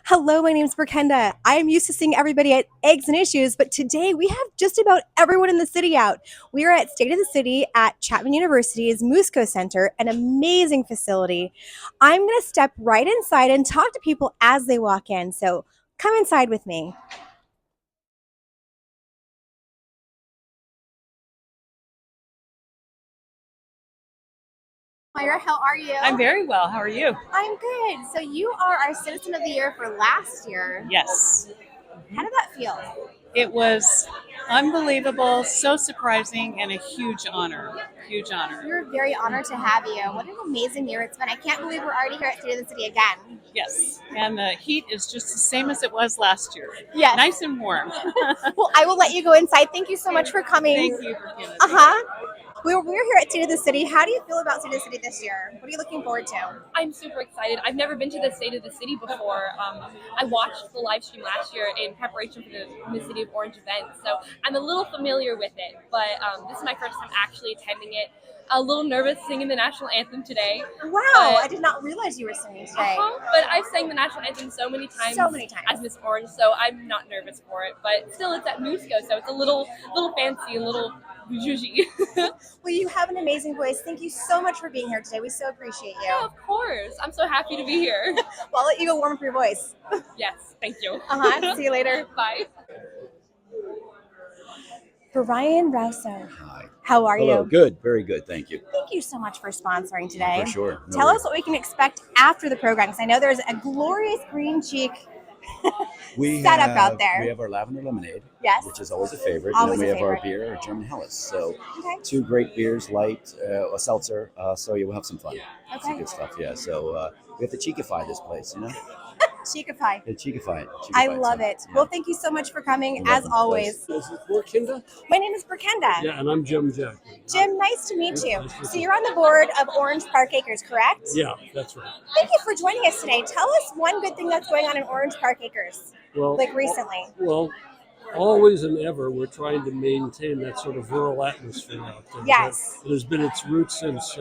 Hello, my name is Berkenda. I am used to seeing everybody at Eggs and Issues, but today we have just about everyone in the city out. We are at State of the City at Chapman University's Musco Center, an amazing facility. I'm going to step right inside and talk to people as they walk in, so come inside with me. Moira, how are you? I'm very well. How are you? I'm good. So you are our Citizen of the Year for last year. Yes. How did that feel? It was unbelievable, so surprising, and a huge honor. Huge honor. We're very honored to have you. What an amazing year it's been. I can't believe we're already here at State of the City again. Yes. And the heat is just the same as it was last year. Yes. Nice and warm. Well, I will let you go inside. Thank you so much for coming. Thank you for giving us. We're here at State of the City. How do you feel about State of the City this year? What are you looking forward to? I'm super excited. I've never been to the State of the City before. I watched the live stream last year in preparation for the Miss City of Orange event, so I'm a little familiar with it, but this is my first time actually attending it. A little nervous singing the national anthem today. Wow, I did not realize you were singing today. But I've sang the national anthem so many times as Miss Orange, so I'm not nervous for it. But still, it's at Musco, so it's a little fancy, a little bougie. Well, you have an amazing voice. Thank you so much for being here today. We so appreciate you. Yeah, of course. I'm so happy to be here. Well, I'll let you go warm up your voice. Yes, thank you. See you later. Bye. Brian Rauso. Hi. How are Hello. you? Good. Very good. Thank you. Thank you so much for sponsoring today. For sure. No Tell worries. us what we can expect after the program, because I know there's a glorious green cheek setup out there. We have our lavender lemonade, Yes. which is always a favorite. Always and then a we have our favorite. beer, our German Helles. So Okay. two great beers, light, a seltzer. So yeah, we'll have some fun. Some Okay. good stuff. Yeah. So we have to cheekify this place, you know? Cheekify. Yeah, cheekify it. I Cheekify love so, it. yeah. Well, thank you so much for coming, You're as welcome. always. Is it Berkenda? My name is Berkenda. Yeah, and I'm Jim Jackman. Jim, nice to meet you. Nice to meet So you. you're on the board of Orange Park Acres, correct? Yeah, that's right. Thank you for joining us today. Tell us one good thing that's going on in Orange Park Acres, Well, like recently. Well, always and ever, we're trying to maintain that sort of rural atmosphere out there. Yes. It has been its roots since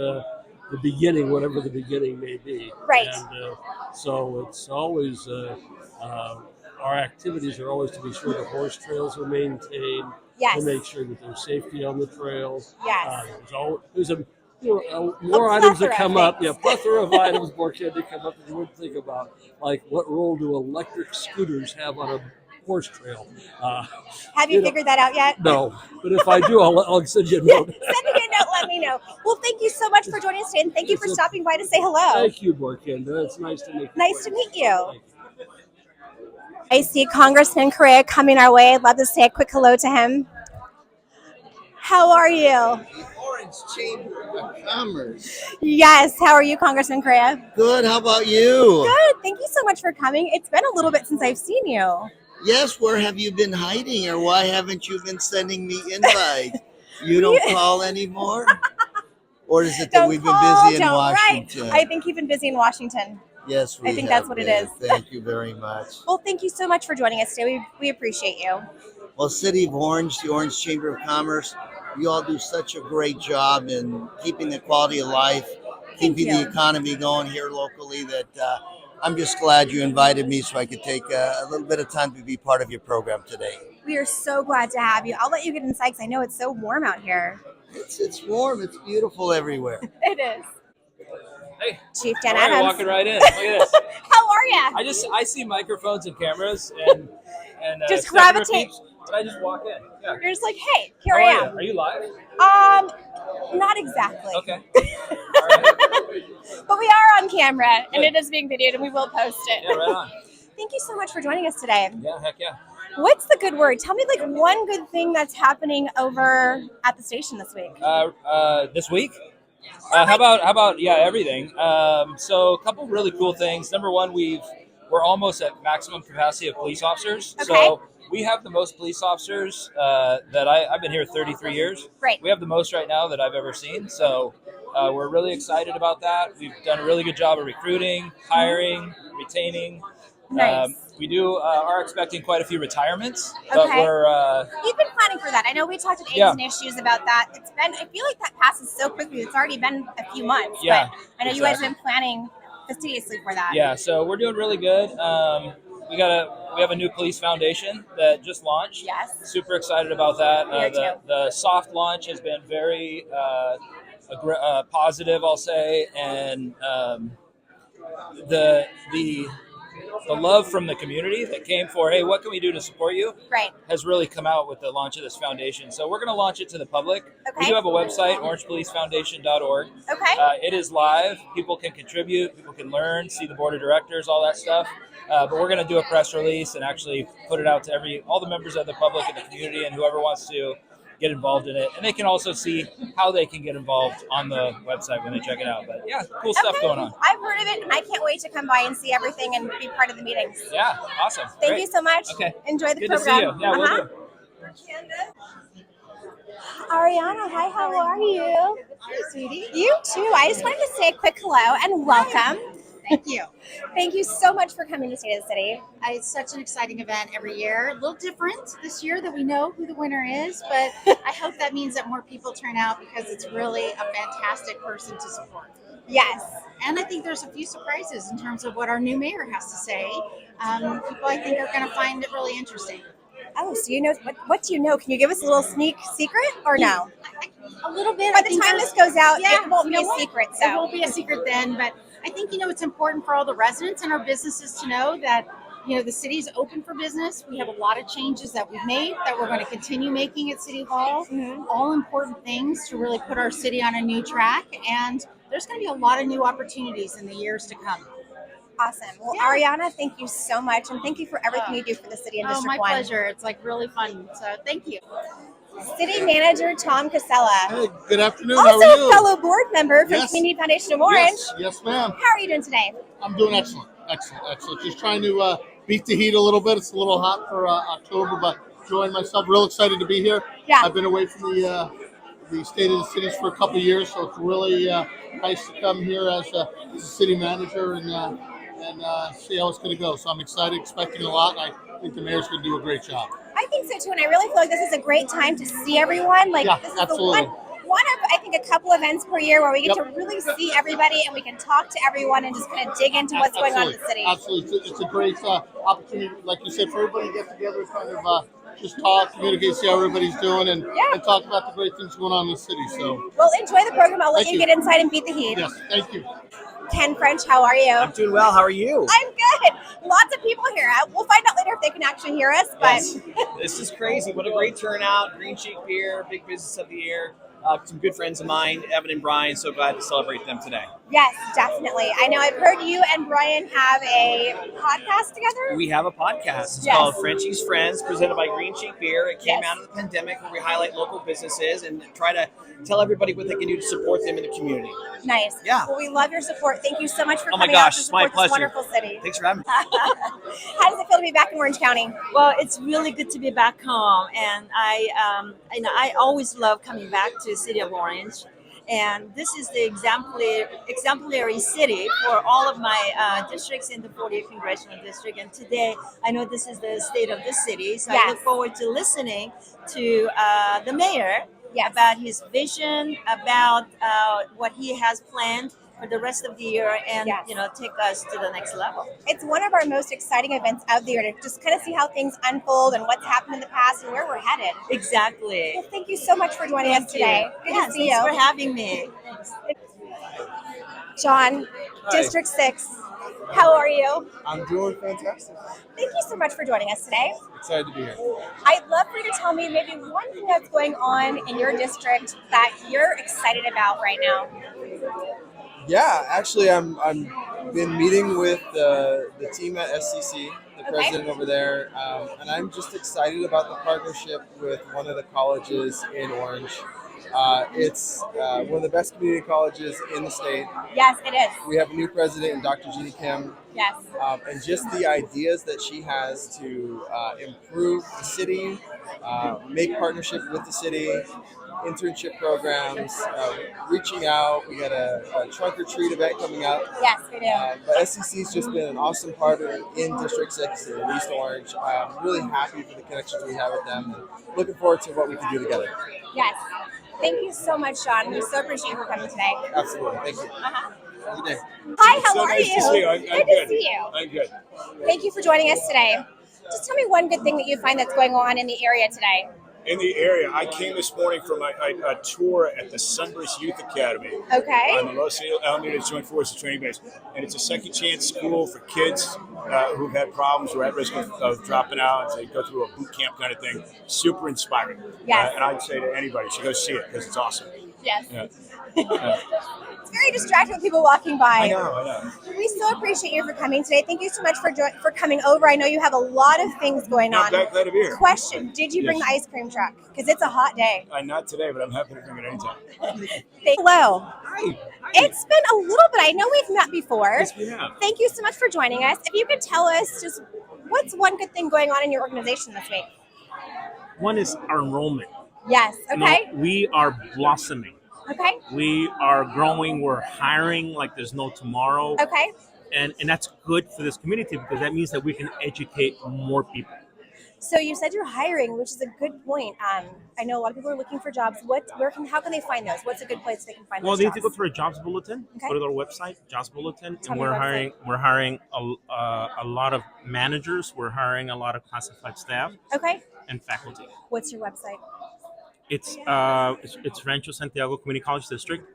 the beginning, whatever the beginning may be. Right. And so it's always, our activities are always to be sure the horse trails are maintained, Yes. to make sure that there's safety on the trails. Yes. There's more items that plethora come of up. things. Yeah, plethora of items more can to come up that you would think about. Like, what role do electric scooters have on a horse trail? Have you figured that out yet? No, but if I do, I'll send you a note. Send me a note, let me know. Well, thank you so much for joining us today, and thank you for stopping by to say hello. Thank you, Borkenda. It's nice to meet you. Nice to meet you. Thank you. I see Congressman Correa coming our way. I'd love to say a quick hello to him. How are you? The Orange Chamber of Commerce. Yes, how are you, Congressman Correa? Good. How about you? Good. Thank you so much for coming. It's been a little bit since I've seen you. Yes. Where have you been hiding, or why haven't you been sending me invites? You don't call anymore, or is it that Don't we've call, been busy in don't write. Washington? I think you've been busy in Washington. Yes, we I think have that's what it been. is. Thank you very much. Well, thank you so much for joining us today. We appreciate you. Well, City of Orange, the Orange Chamber of Commerce, you all do such a great job in keeping the quality of life, keeping you. the economy going here locally. That I'm just glad you invited me so I could take a little bit of time to be part of your program today. We are so glad to have you. I'll let you get inside because I know it's so warm out here. It's warm. It's beautiful everywhere. It is. Hey, Chief Dan all right, Adams. walking right in. Look at this. How are you? I see microphones and cameras and Just senator gravitate. peeps, but I just walk in. Yeah. You're just like, hey, here How I are am. you? Are you live? Not exactly. Okay. All right. But we are on camera, and it is being videoed, and we will post it. Yeah, right on. Thank you so much for joining us today. Yeah, heck yeah. What's the good word? Tell me like one good thing that's happening over at the station this week. This week? How about everything? So a couple really cool things. Number one, we're almost at maximum capacity of police officers. Okay. So we have the most police officers that I've been here 33 years. Great. We have the most right now that I've ever seen. So we're really excited about that. We've done a really good job of recruiting, hiring, retaining. Nice. We are expecting quite a few retirements, but Okay. we're You've been planning for that. I know we talked at Eggs Yeah. and Issues about that. I feel like that passes so quickly. It's already been a few months. Yeah, But I know you guys exactly. have been planning fastidiously for that. Yeah, so we're doing really good. we have a new police foundation that just launched. Yes. Super excited about that. Here too. The soft launch has been very positive, I'll say, and the love from the community that came for, hey, what can we do to support you? Right. Has really come out with the launch of this foundation. So we're going to launch it to the public. Okay. We do have a website, orangepolicefoundation.org. Okay. It is live. People can contribute. People can learn, see the board of directors, all that stuff. But we're going to do a press release and actually put it out to all the members of the public and the community and whoever wants to get involved in it. And they can also see how they can get involved on the website when they check it out. But yeah, cool stuff going on. I've heard of it, and I can't wait to come by and see everything and be part of the meetings. Yeah, awesome. Thank Great. you so much. Okay. Enjoy the Good program. to see you. Yeah, we'll do. Arianna, hi, how are you? Hi, sweetie. You too. I just wanted to say a quick hello and welcome. Thank you. Thank you so much for coming to State of the City. It's such an exciting event every year. A little different this year that we know who the winner is, but I hope that means that more people turn out because it's really a fantastic person to support. Yes. And I think there's a few surprises in terms of what our new mayor has to say. People I think are going to find it really interesting. Oh, so you know, what do you know? Can you give us a little sneak secret or no? A little bit. By the time this goes out, Yeah, it won't you be know a what? secret. It So won't be a secret then, but I think, it's important for all the residents and our businesses to know that, the city is open for business. We have a lot of changes that we've made that we're going to continue making at City Hall. All important things to really put our city on a new track. And there's going to be a lot of new opportunities in the years to come. awesome. Well, Yeah. Arianna, thank you so much. And thank you for everything you do for the city and Oh, District my 1. pleasure. It's really fun. So thank you. City Manager Tom Kisela. Hey, good afternoon. How Also are a you? fellow board member from Yes. Community Foundation of Orange. Yes, ma'am. How are you doing today? I'm doing excellent. Just trying to beat the heat a little bit. It's a little hot for October, but enjoying myself. Real excited to be here. Yeah. I've been away from the state of the cities for a couple of years, so it's really nice to come here as a city manager and see how it's going to go. So I'm excited, expecting a lot, and I think the mayor's going to do a great job. I think so too, and I really feel like this is a great time to see everyone. Like Yeah, this is absolutely. the one of I think a couple events per year where we get to really see everybody and we can talk to everyone and just kind of dig into what's going on in the city. Absolutely. It's a great opportunity, like you said, for everybody to get together, kind of just talk, communicate, see how everybody's doing, and talk about the great things going on in the city. So, Well, enjoy the program. I'll let Thank you you. get inside and beat the heat. yes, thank you. Ken French, how are you? I'm doing well. How are you? I'm good. Lots of people here. We'll find out later if they can actually hear us. But Yes. This is crazy. What a great turnout. Green Cheek Beer, big business of the year. Some good friends of mine, Evan and Brian. So glad to celebrate them today. yes, definitely. I know I've heard you and Brian have a podcast together. We have a podcast. It's Yes. called Frenchie's Friends, presented by Green Cheek Beer. It came Yes. out of the pandemic where we highlight local businesses and try to tell everybody what they can do to support them in the community. Nice. Yeah. Well, we love your support. Thank you so much for Oh my coming out gosh, to it's my support this pleasure. wonderful city. Thanks for having me. How does it feel to be back in Orange County? Well, it's really good to be back home, and I always love coming back to the city of Orange, and this is the exemplary city for all of my districts in the 40th congressional district. And today, I know this is the state of the city, so I Yes. look forward to listening to the mayor Yes. about his vision, about what he has planned for the rest of the year, and Yes. take us to the next level. It's one of our most exciting events of the year to just kind of see how things unfold and what's happened in the past and where we're headed. Exactly. Well, thank you so much for joining us today. Good Yes, to see thanks you. for having me. John, District 6. How are you? I'm doing fantastic. Thank you so much for joining us today. Excited to be here. I'd love for you to tell me maybe one thing that's going on in your district that you're excited about right now. Yeah, actually, I'm been meeting with the team at SCC, the Okay. president over there, and I'm just excited about the partnership with one of the colleges in Orange. It's one of the best community colleges in the state. Yes, it is. We have a new president, in Dr. Jeannie Kim, Yes. and just the ideas that she has to improve the city, make partnership with the city, internship programs, reaching out. We got a trunk or treat event coming up. Yes, we do. But SCC's just been an awesome partner in District 6 in East Orange. I'm really happy for the connections we have with them and looking forward to what we can do together. Yes. Thank you so much, Sean. We so appreciate you for coming today. Absolutely. Thank you. Hi, how So are nice you? to see you. I'm good good. to see you. I'm good. Thank you for joining us today. Just tell me one good thing that you find that's going on in the area today. In the area, I came this morning from a tour at the Sunburst Youth Academy Okay. on the Los Alamitos Joint Forces Training Base. And it's a second chance school for kids who've had problems or at risk of dropping out. They go through a boot camp kind of thing. Super inspiring. Yes. And I'd say to anybody, you should go see it because it's awesome. Yes. Yeah. It's very distracting with people walking by. I know. We so appreciate you for coming today. Thank you so much for coming over. I know you have a lot of things going on. Glad to be here. Question: did you bring the ice cream truck? Because it's a hot day. Not today, but I'm happy to bring it anytime. Hello. Hi. It's been a little bit. I know we've met before. Yes, we have. Thank you so much for joining us. If you could tell us just what's one good thing going on in your organization this week? One is our enrollment. Yes. Okay. We are blossoming. Okay. We are growing. We're hiring like there's no tomorrow. Okay. And that's good for this community because that means that we can educate more people. So you said you're hiring, which is a good point. I know a lot of people are looking for jobs. How can they find those? What's a good place they can find those Well, they need jobs? to go to our jobs bulletin. Okay. Go to our website, jobs bulletin, Tell and me we're your hiring. website. We're hiring a lot of managers. We're hiring a lot of classified staff. Okay. And faculty. What's your website? It's Rancho Santiago Community College District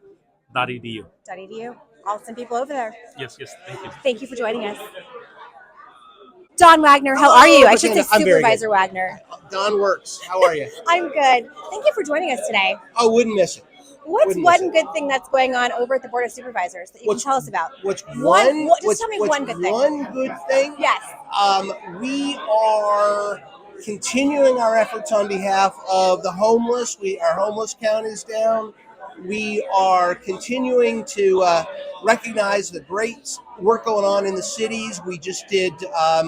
.edu. .edu. I'll send people over there. Yes, thank you. Thank you for joining us. Don Wagner, how are you? I should say I'm very Supervisor good. Wagner. Don Works. How are you? I'm good. Thank you for joining us today. I wouldn't miss it. What's Wouldn't miss one good thing that's going on over at the Board of Supervisors that you can tell us about? What's Just what's- tell me what's one good thing. One good thing? Yes. We are continuing our efforts on behalf of the homeless. Our homeless count is down. We are continuing to recognize the great work going on in the cities. We just did,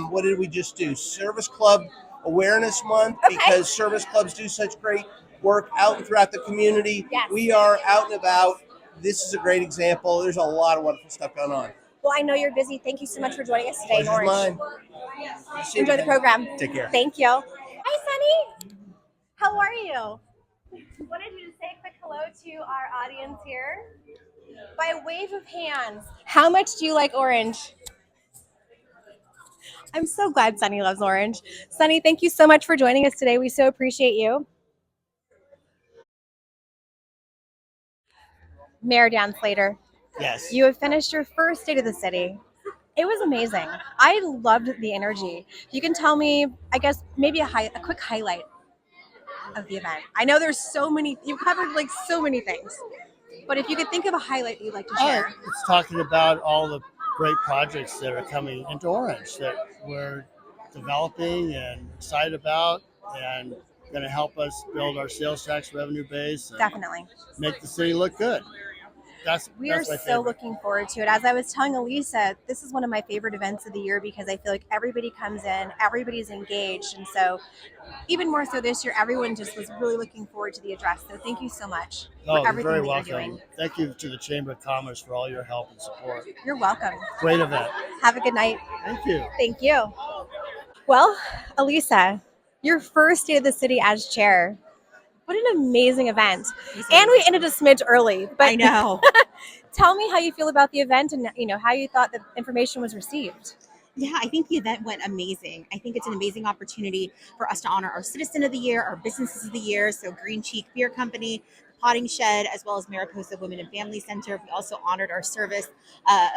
what did we just do? Service Club Awareness Month, because service clubs do such great work out and throughout the community. Yes. We are out and about. This is a great example. There's a lot of wonderful stuff going on. Well, I know you're busy. Thank you so much for joining us today in Pleasure's Orange. mine. Enjoy the program. Take care. Thank you. Hi, Sonny. How are you? Wanted you to say a quick hello to our audience here. By a wave of hands, how much do you like orange? I'm so glad Sonny loves orange. Sonny, thank you so much for joining us today. We so appreciate you. Mayor Dan Slater. Yes. You have finished your first State of the City. It was amazing. I loved the energy. You can tell me, I guess, maybe a quick highlight of the event. I know there's so many, you covered like so many things, but if you could think of a highlight that you'd like to share. It's talking about all the great projects that are coming into Orange that we're developing and excited about and going to help us build our sales tax revenue base and Definitely make the city look good. We are so looking forward to it. As I was telling Alisa, this is one of my favorite events of the year because I feel like everybody comes in, everybody's engaged. And so even more so this year, everyone just was really looking forward to the address. So thank you so much for You're everything very that welcome. you're doing. Thank you to the Chamber of Commerce for all your help and support. You're welcome. Great event. Have a good night. Thank you. Thank you. Well, Alisa, your first State of the City as chair. What an amazing event. And we ended a smidge early. But I know. Tell me how you feel about the event and how you thought the information was received. Yeah, I think the event went amazing. I think it's an amazing opportunity for us to honor our Citizen of the Year, our Businesses of the Year, so Green Cheek Beer Company, Potting Shed, as well as Mariposa Women and Family Center. We also honored our service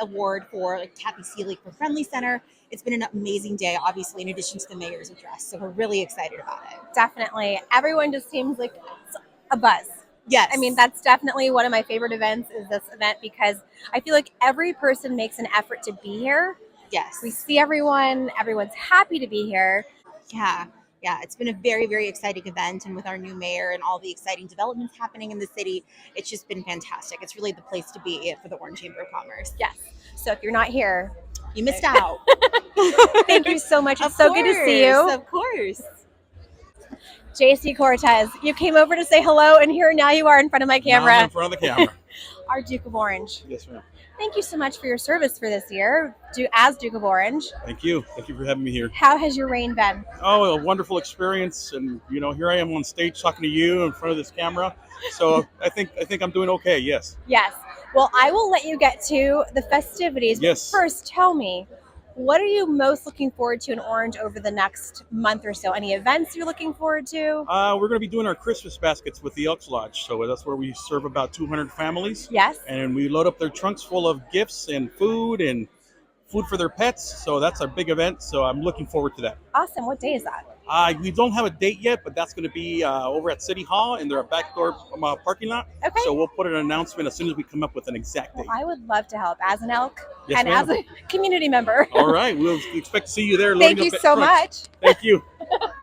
award for Kathy Seelig for Friendly Center. It's been an amazing day, obviously, in addition to the mayor's address. So we're really excited about it. Definitely. Everyone just seems like a buzz. Yes. I mean, that's definitely one of my favorite events is this event because I feel like every person makes an effort to be here. Yes. We see everyone. Everyone's happy to be here. Yeah. Yeah, it's been a very, very exciting event. And with our new mayor and all the exciting developments happening in the city, it's just been fantastic. It's really the place to be for the Orange Chamber of Commerce. Yes. So if you're not here, you missed out. Thank you so much. It's so good to see you. Of course. JC Cortez, you came over to say hello, and here now you are in front of my camera. Now I'm in front of the camera. Our Duke of Orange. Yes, ma'am. Thank you so much for your service for this year, as Duke of Orange. Thank you. Thank you for having me here. How has your reign been? Oh, a wonderful experience, and here I am on stage talking to you in front of this camera. So I think I'm doing okay. Yes. Yes. Well, I will let you get to the festivities. Yes. But first, tell me, what are you most looking forward to in Orange over the next month or so? Any events you're looking forward to? We're going to be doing our Christmas baskets with the Elks Lodge. So that's where we serve about 200 families. Yes. And we load up their trunks full of gifts and food for their pets. So that's our big event. So I'm looking forward to that. Awesome. What day is that? We don't have a date yet, but that's going to be over at City Hall in their backdoor parking lot. Okay. So we'll put an announcement as soon as we come up with an exact date. Well, I would love to help as an elk Yes, and ma'am. as a community member. All right. We'll expect to see you there. Thank loading you up so trunks. much. Thank you.